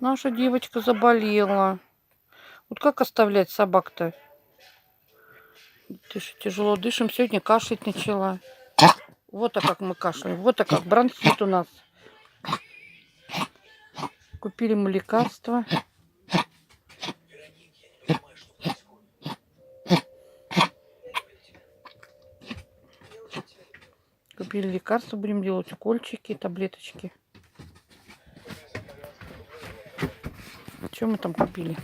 Наша девочка заболела. Вот как оставлять собак-то? Тяжело дышим. Сегодня кашлять начала. Вот как мы кашляем. Вот как бронхит у нас. Купили мы лекарства. Купили лекарства. Будем делать укольчики, таблеточки. Что мы там купили?